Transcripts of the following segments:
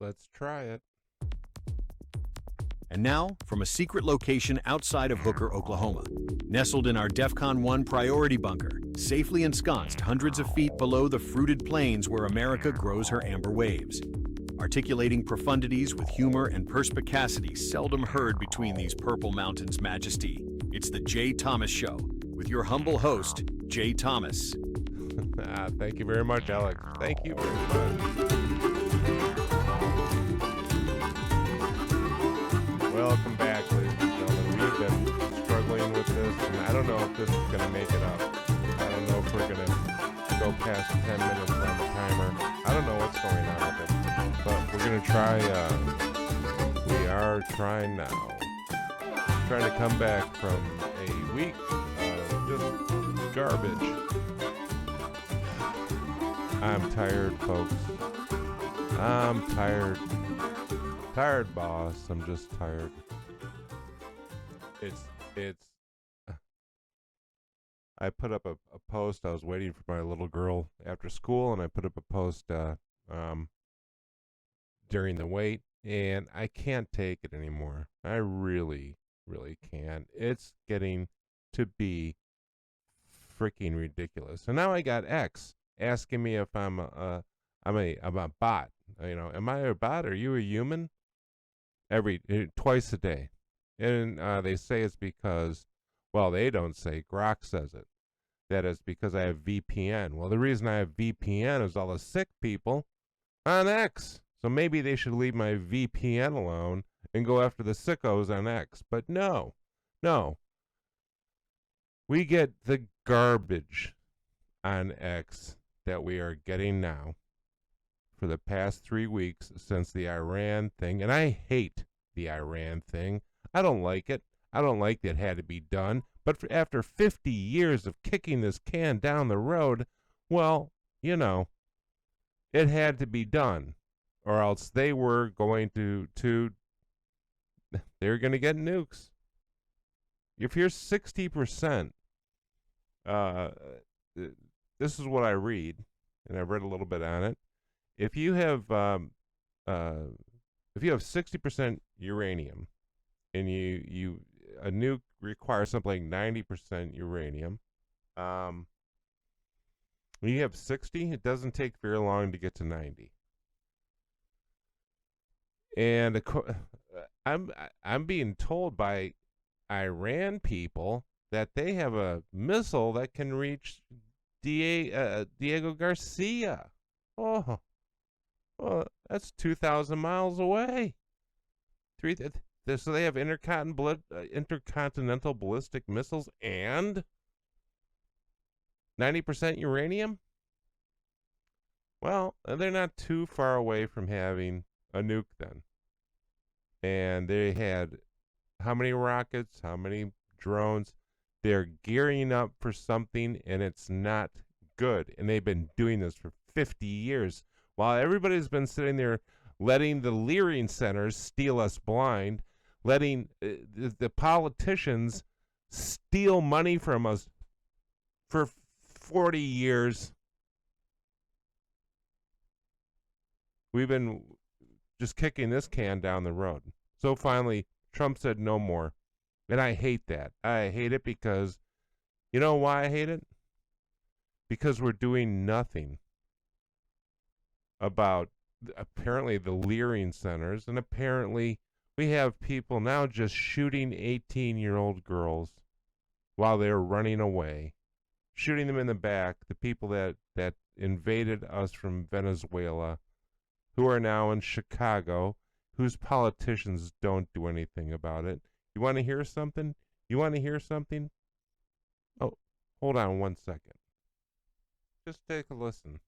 Let's try it. And now, from a secret location outside of Hooker, Oklahoma, nestled in our DEFCON 1 priority bunker, safely ensconced hundreds of feet below the fruited plains where America grows her amber waves. Articulating profundities with humor and perspicacity seldom heard between these purple mountains' majesty, it's the Jay Thomas Show, with your humble host, Jay Thomas. Thank you very much, Alex. Thank you very much. Welcome back, ladies and gentlemen. We've been struggling with this, and I don't know if this is going to make it up. I don't know if we're going to go past 10 minutes on the timer. I don't know what's going on with it, but we're going to try. We are trying now. Trying to come back from a week of just garbage. I'm tired, folks. I'm tired. Tired, boss. I'm just tired. It's I put up a post. I was waiting for my little girl after school, and I put up a post during the wait, and I can't take it anymore. I really, really can't. It's getting to be freaking ridiculous. And now I got X asking me if I'm a bot. You know, am I a bot? Are you a human? Twice a day. And they say it's because, well, they don't say, Grok says it, that it's because I have VPN. Well, the reason I have VPN is all the sick people on X. So maybe they should leave my VPN alone and go after the sickos on X. But no. We get the garbage on X that we are getting now for the past 3 weeks since the Iran thing. And I hate the Iran thing. I don't like it. I don't like that it had to be done. But after 50 years of kicking this can down the road, well, you know, it had to be done. Or else they were going to they're going to get nukes. If you're 60%, this is what I read, and I've read a little bit on it. If you have 60% uranium, and a nuke requires something like 90% uranium, when you have 60, it doesn't take very long to get to 90. And I'm being told by Iran people that they have a missile that can reach Diego Garcia. Oh, well, that's 2,000 miles away. So they have intercontinental ballistic missiles and 90% uranium? Well, they're not too far away from having a nuke then. And they had how many rockets, how many drones? They're gearing up for something, and it's not good. And they've been doing this for 50 years. While everybody's been sitting there letting the Learing centers steal us blind, letting the politicians steal money from us for 40 years, we've been just kicking this can down the road. So finally, Trump said no more. And I hate that. I hate it because, you know why I hate it? Because we're doing nothing about apparently the Learing centers, and apparently we have people now just shooting 18-year-old girls while they're running away, shooting them in the back, the people that invaded us from Venezuela, who are now in Chicago, whose politicians don't do anything about it. You want to hear something? Oh, hold on 1 second. Just take a listen.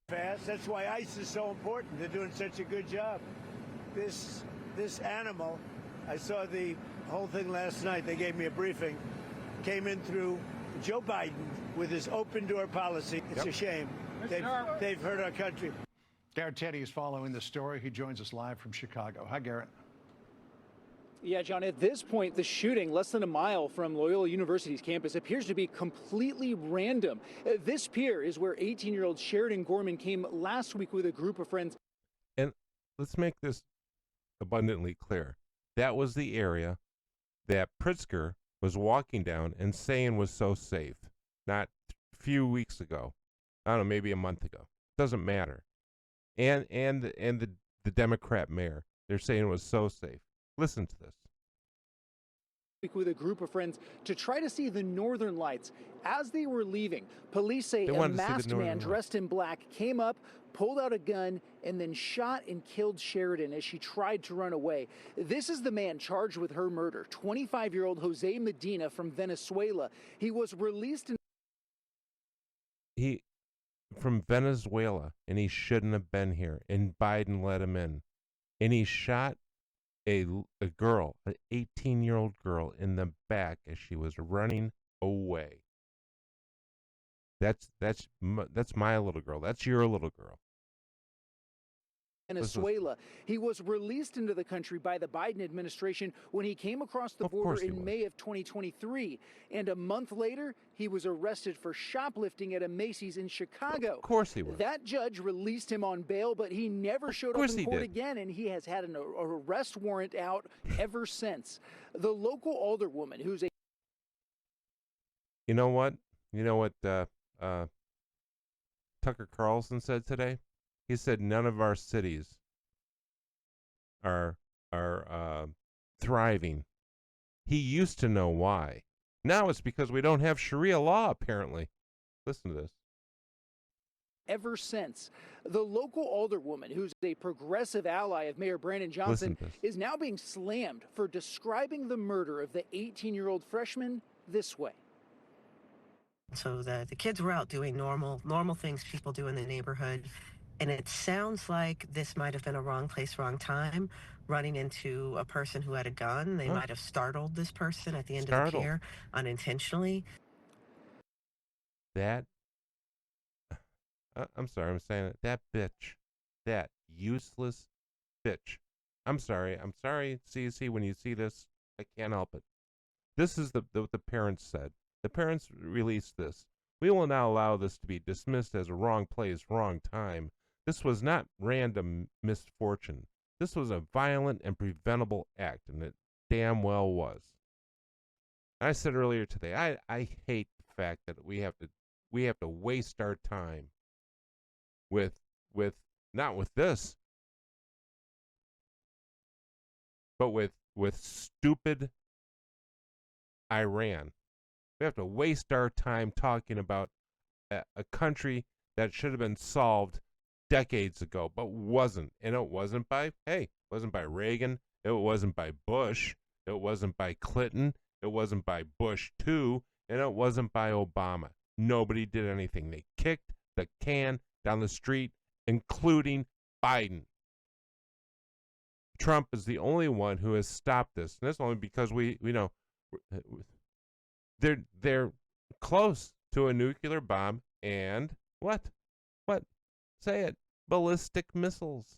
Fast. That's why ICE is so important. They're doing such a good job. This animal, I saw the whole thing last night. They gave me a briefing. Came in through Joe Biden with his open door policy. It's a shame. They've hurt our country. Garrett Teddy is following the story. He joins us live from Chicago. Hi, Garrett. Yeah, John, at this point, the shooting less than a mile from Loyola University's campus appears to be completely random. This pier is where 18-year-old Sheridan Gorman came last week with a group of friends. And let's make this abundantly clear. That was the area that Pritzker was walking down and saying was so safe. Not a few weeks ago. I don't know, maybe a month ago. Doesn't matter. And the Democrat mayor, they're saying it was so safe. Listen to this. With a group of friends to try to see the northern lights. As they were leaving, police say They a wanted to see the masked northern man lights. dressed in black came up, pulled out a gun, and then shot and killed Sheridan as she tried to run away. This is the man charged with her murder, 25-year-old Jose Medina from Venezuela. He was released From Venezuela, and he shouldn't have been here, and Biden let him in. And he shot a girl, an 18-year-old girl, in the back as she was running away. That's my little girl. That's your little girl. Venezuela. He was released into the country by the Biden administration when he came across the border in May of 2023. And a month later, he was arrested for shoplifting at a Macy's in Chicago. Of course he was. That judge released him on bail, but he never showed up in court again, and he has had an arrest warrant out ever since. The local alderwoman, who's a... You know what? Tucker Carlson said today? He said none of our cities are thriving. He used to know why. Now it's because we don't have Sharia law, apparently. Listen to this. Ever since. The local alderwoman, who's a progressive ally of Mayor Brandon Johnson, is now being slammed for describing the murder of the 18-year-old freshman this way. So the kids were out doing normal things people do in the neighborhood. And it sounds like this might have been a wrong place, wrong time, running into a person who had a gun. They might have startled this person at the end of the pier unintentionally. I'm sorry, I'm saying it. That bitch. That useless bitch. I'm sorry. CC, when you see this, I can't help it. This is what the parents said. The parents released this. We will now allow this to be dismissed as a wrong place, wrong time. This was not random misfortune. This was a violent and preventable act, and it damn well was. I said earlier today, I hate the fact that we have to waste our time with not with this, but with stupid Iran. We have to waste our time talking about a country that should have been solved decades ago, but wasn't. And it wasn't by Reagan. It wasn't by Bush. It wasn't by Clinton. It wasn't by Bush 2. And it wasn't by Obama. Nobody did anything. They kicked the can down the street, including Biden. Trump is the only one who has stopped this. And that's only because we know they're close to a nuclear bomb and what? Say it. Ballistic missiles.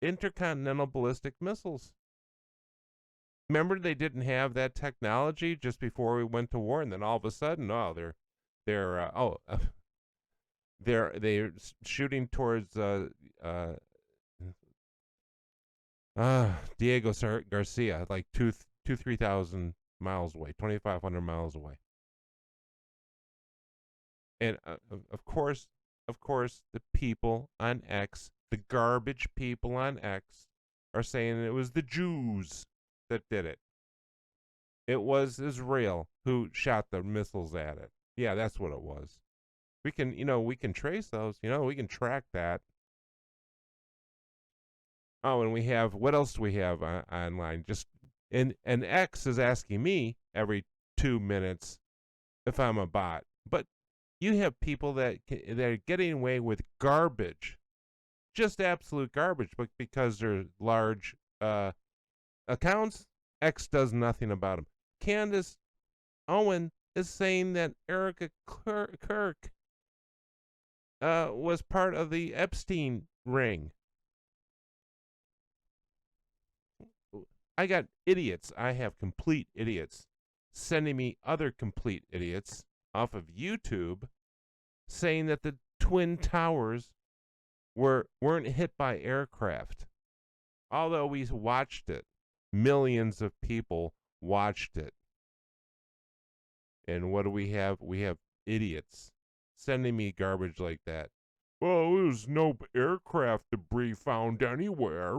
Intercontinental ballistic missiles. Remember, they didn't have that technology just before we went to war, and then all of a sudden, they're shooting towards Diego Garcia, like 3,000 miles away, 2,500 miles away. And of course, the people on X, the garbage people on X, are saying it was the Jews that did it. It was Israel who shot the missiles at it. Yeah, that's what it was. We can trace those. We can track that. Oh, and we have, what else do we have online? And X is asking me every 2 minutes if I'm a bot. But you have people that are getting away with garbage, just absolute garbage, but because they're large accounts, X does nothing about them. Candace Owen is saying that Erica Kirk was part of the Epstein ring. I got idiots. I have complete idiots sending me other complete idiots off of YouTube saying that the Twin Towers weren't hit by aircraft. Although we watched it. Millions of people watched it. And what do we have? We have idiots sending me garbage like that. Well, there's no aircraft debris found anywhere.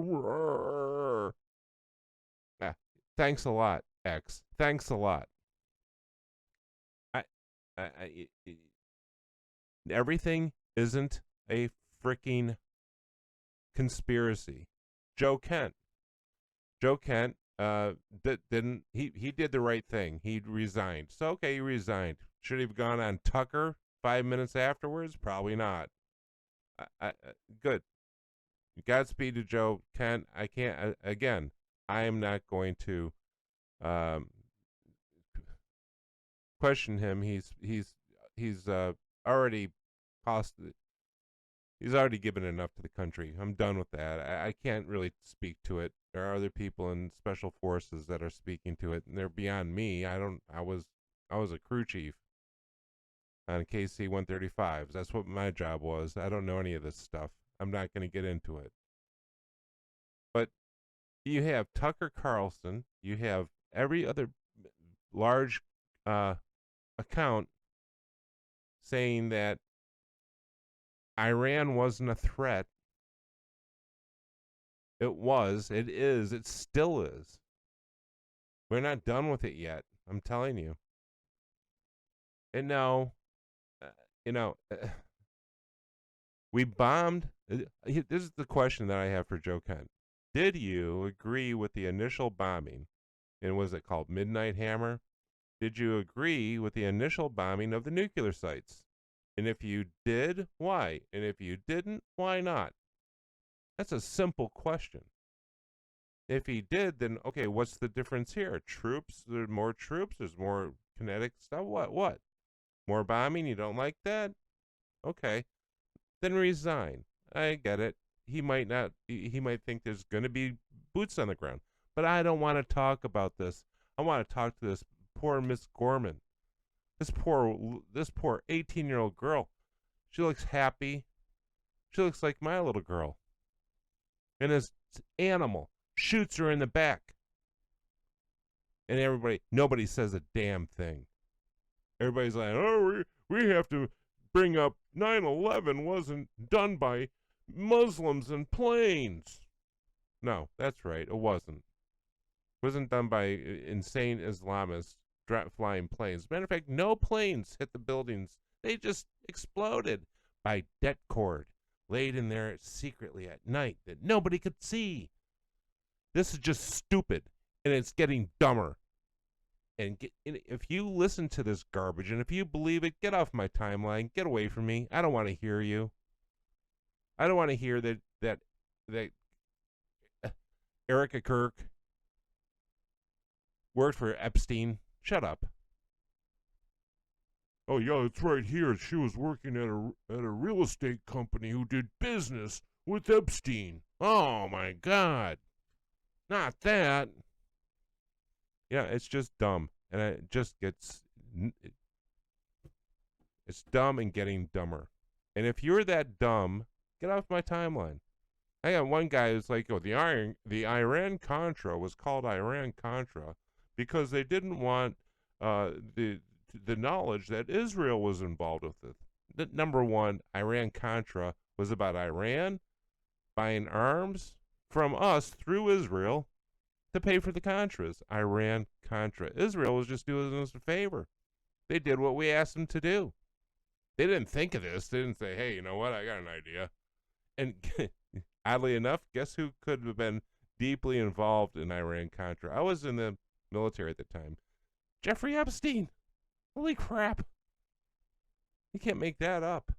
Ah, thanks a lot, X. Thanks a lot. Everything isn't a freaking conspiracy. Joe Kent didn't he did the right thing. He resigned. So okay, he resigned. Should he have gone on Tucker 5 minutes afterwards? Probably not. Good. Godspeed to Joe Kent. I can't again. I am not going to question him. He's already cost. He's already given enough to the country. I'm done with that. I can't really speak to it. There are other people in special forces that are speaking to it, and they're beyond me. I was a crew chief on KC-135s. That's what my job was. I don't know any of this stuff. I'm not going to get into it. But you have Tucker Carlson. You have every other large account saying that Iran wasn't a threat. It was, it is, it still is. We're not done with it yet. I'm telling you. And no, we bombed. This is the question that I have for Joe Kent. Did you agree with the initial bombing? And was it called Midnight Hammer? Did you agree with the initial bombing of the nuclear sites? And if you did, why? And if you didn't, why not? That's a simple question. If he did, then okay, what's the difference here? Troops, there's more troops, there's more kinetic stuff. What? More bombing? You don't like that? Okay. Then resign. I get it. He might not, he might think there's going to be boots on the ground. But I don't want to talk about this. I want to talk to this poor Miss Gorman. This poor 18-year-old girl. She looks happy. She looks like my little girl. And this animal shoots her in the back. And nobody says a damn thing. Everybody's like, oh, we have to bring up 9/11 wasn't done by Muslims and planes. No, that's right. It wasn't. It wasn't done by insane Islamists flying planes. Matter of fact, no planes hit the buildings. They just exploded by det cord laid in there secretly at night that nobody could see. This is just stupid, and it's getting dumber. And if you listen to this garbage, and if you believe it, get off my timeline. Get away from me. I don't want to hear you. I don't want to hear that Erica Kirk worked for Epstein. Shut up. Oh yeah, it's right here. She was working at a real estate company who did business with Epstein. Oh my God. Not that. Yeah, it's just dumb. And it just gets, it's dumb and getting dumber. And if you're that dumb, get off my timeline. I got one guy who's like, oh, the Iran-Contra was called Iran-Contra because they didn't want the knowledge that Israel was involved with it. Number one, Iran-Contra was about Iran buying arms from us through Israel to pay for the Contras. Iran-Contra. Israel was just doing us a favor. They did what we asked them to do. They didn't think of this. They didn't say, hey, you know what? I got an idea. And oddly enough, guess who could have been deeply involved in Iran-Contra? I was in the military at the time. Jeffrey Epstein. Holy crap. You can't make that up.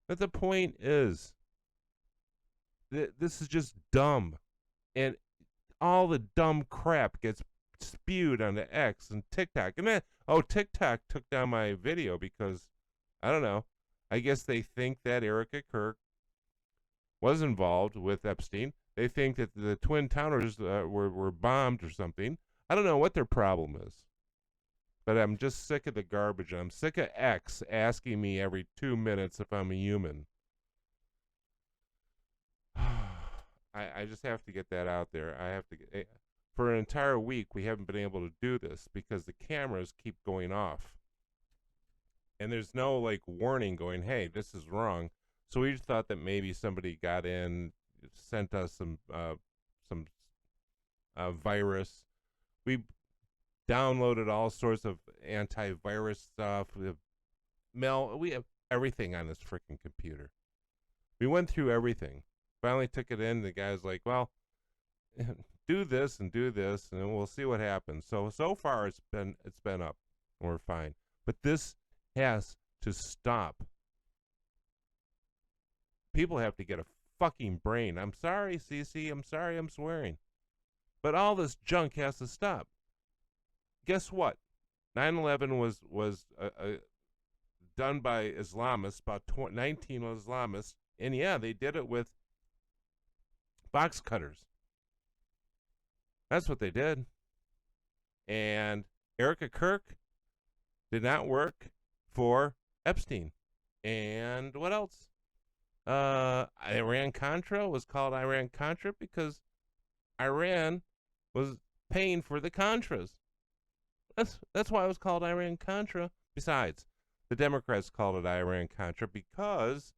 But the point is, this is just dumb. And all the dumb crap gets spewed onto X and TikTok. And then, TikTok took down my video because, I don't know, I guess they think that Erica Kirk was involved with Epstein. They think that the Twin Towers were bombed or something. I don't know what their problem is. But I'm just sick of the garbage. I'm sick of X asking me every 2 minutes if I'm a human. I just have to get that out there. I have to get, for an entire week we haven't been able to do this because the cameras keep going off. And there's no like warning going, hey, this is wrong. So we just thought that maybe somebody got in, sent us some virus. We downloaded all sorts of antivirus stuff. We have everything on this freaking computer. We went through everything. Finally took it in. The guy's like, well, do this, and we'll see what happens. So far it's been up, and we're fine. But this has to stop. People have to get a fucking brain. I'm sorry, Cece. I'm sorry I'm swearing. But all this junk has to stop. Guess what? 9/11 was done by Islamists, about 19 Islamists, and yeah, they did it with box cutters. That's what they did. And Erica Kirk did not work for Epstein. And what else? Iran-Contra was called Iran-Contra because Iran was paying for the Contras. That's why it was called Iran-Contra. Besides, the Democrats called it Iran-Contra because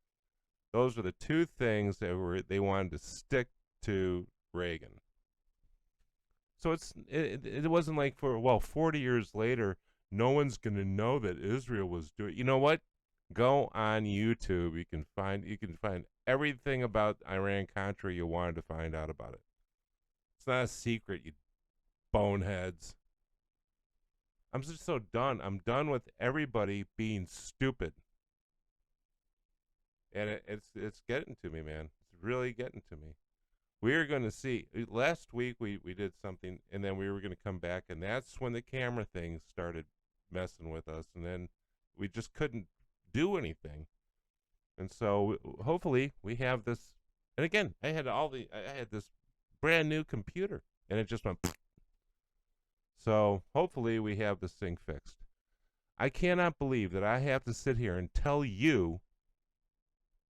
those were the two things that they wanted to stick to Reagan. So it wasn't like 40 years later, no one's going to know that Israel was doing. You know what? Go on YouTube. You can find everything about Iran-Contra you wanted to find out about it. It's not a secret, you boneheads. I'm just so done. I'm done with everybody being stupid. And it's getting to me, man. It's really getting to me. We are going to see. Last week we did something, and then we were going to come back, and that's when the camera thing started messing with us, and then we just couldn't do anything. And so hopefully we have this. And again, I had this brand new computer, and it just went. So hopefully we have this thing fixed. I cannot believe that I have to sit here and tell you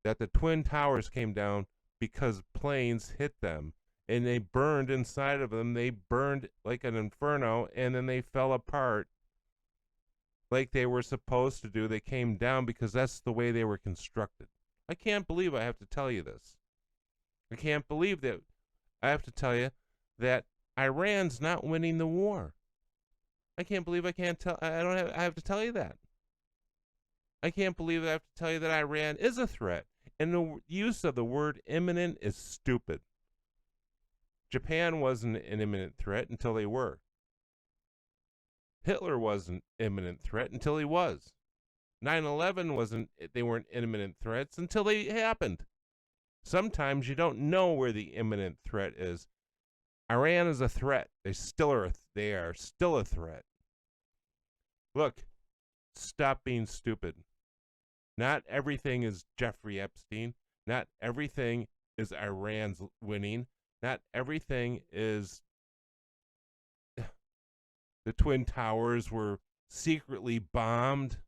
that the Twin Towers came down because planes hit them and they burned inside of them. They burned like an inferno, and then they fell apart like they were supposed to do. They came down because that's the way they were constructed. I can't believe I have to tell you this. I can't believe that I have to tell you that Iran's not winning the war. I can't believe I have to tell you that. I can't believe I have to tell you that Iran is a threat. And the use of the word imminent is stupid. Japan wasn't an imminent threat until they were. Hitler wasn't an imminent threat until he was. 9/11 they weren't imminent threats until they happened. Sometimes you don't know where the imminent threat is. Iran is a threat. They are still a threat. Look, stop being stupid. Not everything is Jeffrey Epstein. Not everything is Iran's winning. Not everything is the Twin Towers were secretly bombed.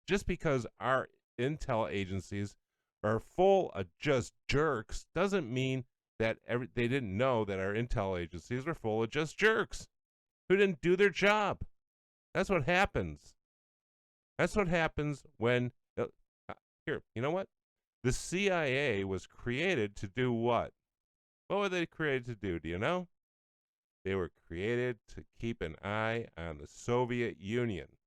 Just because our intel agencies are full of just jerks doesn't mean that they didn't know that our intel agencies were full of just jerks who didn't do their job. That's what happens. That's what happens when... Here, you know what? The CIA was created to do what? What were they created to do? Do you know? They were created to keep an eye on the Soviet Union.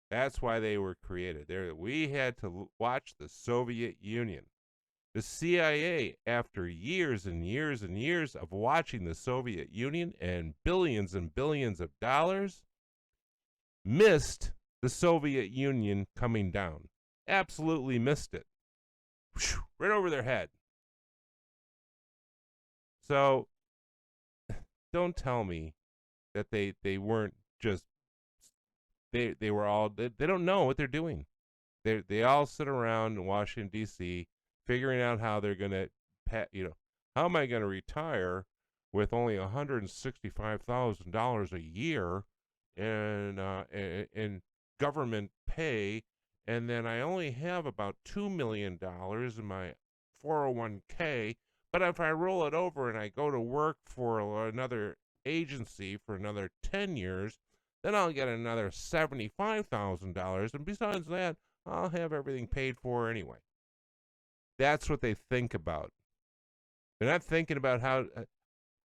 That's why they were created. We had to watch the Soviet Union. The CIA, after years and years and years of watching the Soviet Union and billions of dollars, missed the Soviet Union coming down. Absolutely missed it. Whew, right over their head. So don't tell me that they weren't just they don't know what they're doing. They all sit around in Washington D.C. figuring out how they're going to how am I going to retire with only $165,000 a year in government pay, and then I only have about $2 million in my 401k, But if I roll it over and I go to work for another agency for another 10 years, then I'll get another $75,000. And besides that, I'll have everything paid for anyway. That's what they think about. They're not thinking about how,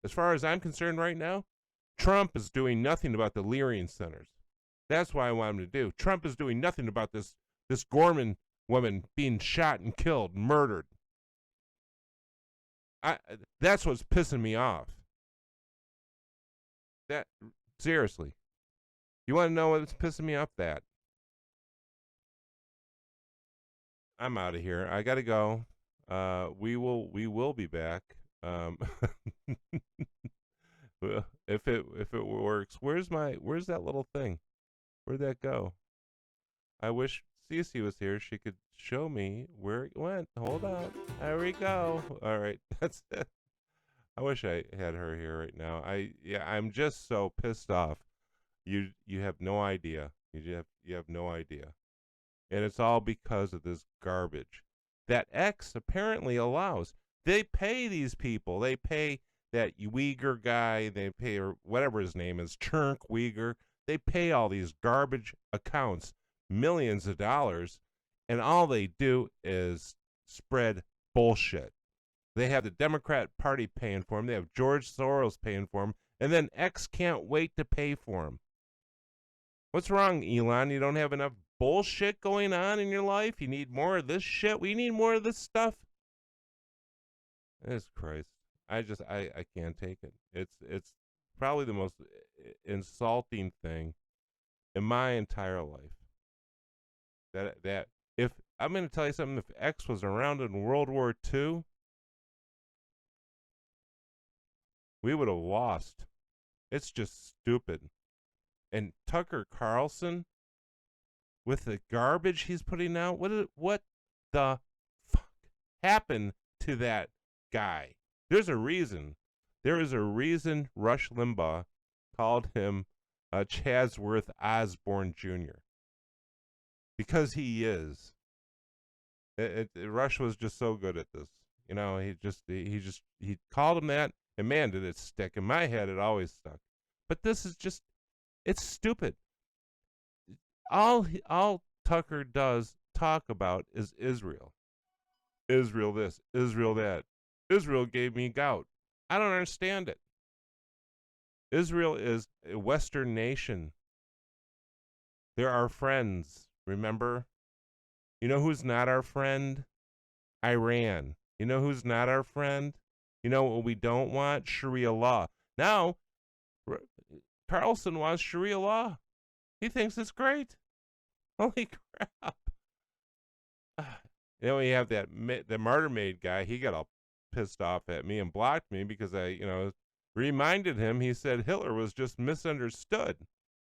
as far as I'm concerned right now, Trump is doing nothing about the Learing centers. That's what I want him to do. Trump is doing nothing about this Gorman woman being shot and killed, murdered. That's what's pissing me off. That, seriously. You want to know what's pissing me off? That. I'm out of here. I gotta go. We will be back. Well, if it works. Where's that little thing? Where'd that go? I wish Cece was here. She could show me where it went. Hold on. There we go. All right. That's it. I wish I had her here right now. I'm just so pissed off. You have no idea. You have no idea. And it's all because of this garbage that X apparently allows. They pay these people. They pay that Uyghur guy. They pay, or whatever his name is, Chernk Uyghur. They pay all these garbage accounts millions of dollars, and all they do is spread bullshit. They have the Democrat Party paying for them. They have George Soros paying for them, and then X can't wait to pay for them. What's wrong, Elon? You don't have enough bullshit going on in your life? You need more of this shit? We need more of this stuff? Jesus Christ. I can't take it. It's probably the most insulting thing in my entire life. That if I'm going to tell you something, if X was around in World War II, we would have lost. It's just stupid. And Tucker Carlson, with the garbage he's putting out, what the fuck happened to that guy? There's a reason. There is a reason Rush Limbaugh called him Chadsworth Osborne Jr. Because he is. Rush was just so good at this. You know, he called him that, and man, did it stick. In my head, it always stuck. But this is just, it's stupid. All Tucker does talk about is Israel. Israel this, Israel that. Israel gave me gout. I don't understand it. Israel is a Western nation. They're our friends, remember? You know who's not our friend? Iran. You know who's not our friend? You know what we don't want? Sharia law. Now, Carlson wants Sharia law. He thinks it's great. Holy crap. You know, we have the Martyr Maid guy. He got all pissed off at me and blocked me because I, reminded him. He said Hitler was just misunderstood.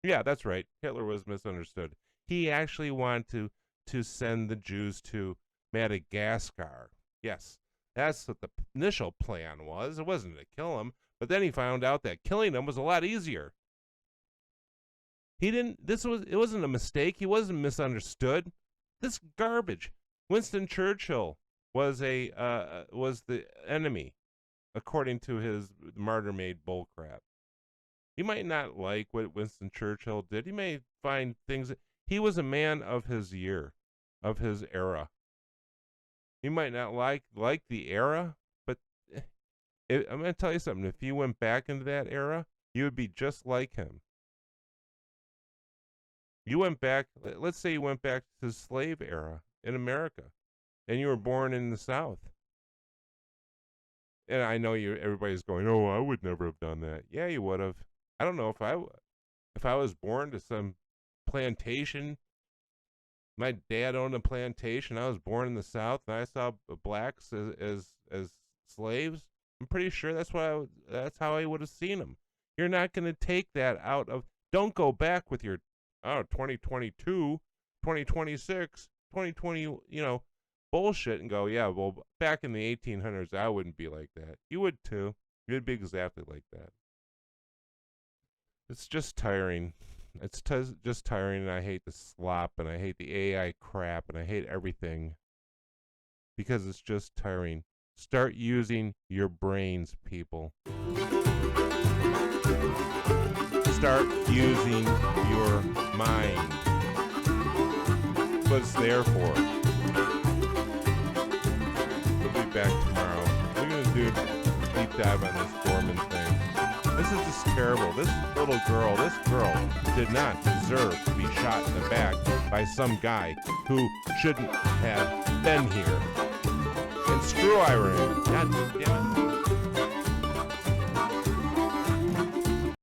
Yeah, that's right. Hitler was misunderstood. He actually wanted to send the Jews to Madagascar. Yes, that's what the initial plan was. It wasn't to kill them, but then he found out that killing them was a lot easier. It wasn't a mistake. He wasn't misunderstood. This garbage. Winston Churchill was the enemy, according to his Martyr Maid bullcrap. You might not like what Winston Churchill did. You may find things. He was a man of his year, of his era. You might not like the era, but I'm going to tell you something. If you went back into that era, you would be just like him. You went back, let's say you went back to the slave era in America, and you were born in the South. And I know everybody's going, oh, I would never have done that. Yeah, you would have. I don't know if I was born to some plantation. My dad owned a plantation. I was born in the South, and I saw blacks as slaves. I'm pretty sure that's how I would have seen them. You're not going to take that out of. Don't go back with your 2022, 2026, 2020, bullshit and go, yeah, well, back in the 1800s, I wouldn't be like that. You would too. You'd be exactly like that. It's just tiring. It's just tiring, and I hate the slop, and I hate the AI crap, and I hate everything because it's just tiring. Start using your brains, people. Start using your mind. That's what it's there for. We'll be back tomorrow. We're going to do a deep dive on this Gorman thing. This is just terrible. This little girl, this girl did not deserve to be shot in the back by some guy who shouldn't have been here. And screw Iran. God damn it.